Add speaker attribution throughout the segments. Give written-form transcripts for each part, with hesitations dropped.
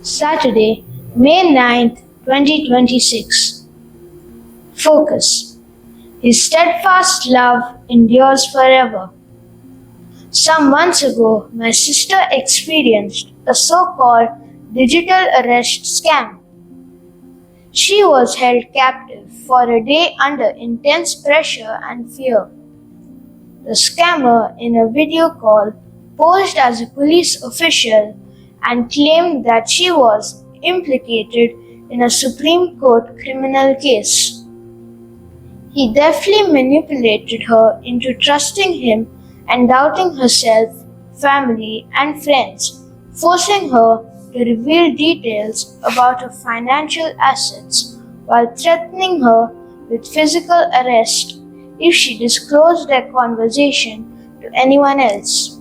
Speaker 1: Saturday, May 9th, 2026. Focus. His steadfast love endures forever. Some months ago, my sister experienced a so-called digital arrest scam. She was held captive for a day under intense pressure and fear. The scammer, in a video call, posed as a police official and claimed that she was implicated in a Supreme Court criminal case. He deftly manipulated her into trusting him and doubting herself, family, and friends, forcing her to reveal details about her financial assets while threatening her with physical arrest if she disclosed their conversation to anyone else.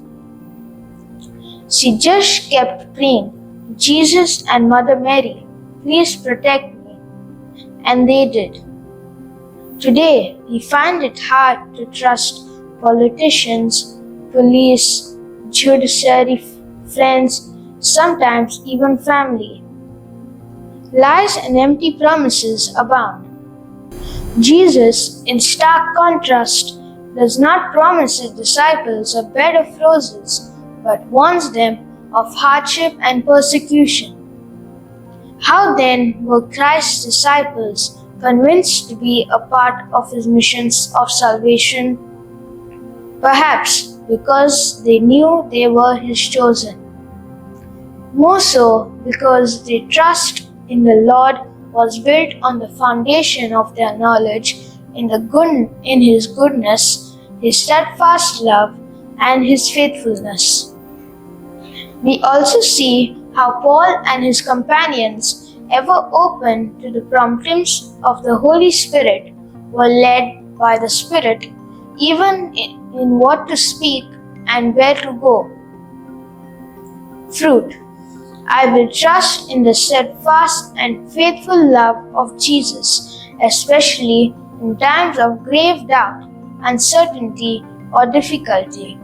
Speaker 1: She just kept praying, "Jesus and Mother Mary, please protect me." And they did. Today, we find it hard to trust politicians, police, judiciary, friends, sometimes even family. Lies and empty promises abound. Jesus, in stark contrast, does not promise his disciples a bed of roses, but warns them of hardship and persecution. How then were Christ's disciples convinced to be a part of his missions of salvation? Perhaps because they knew they were his chosen. More so because their trust in the Lord was built on the foundation of their knowledge in his goodness, his steadfast love, and his faithfulness. We also see how Paul and his companions, ever open to the promptings of the Holy Spirit, were led by the Spirit even in what to speak and where to go. Fruit. I will trust in the steadfast and faithful love of Jesus, especially in times of grave doubt, uncertainty, or difficulty.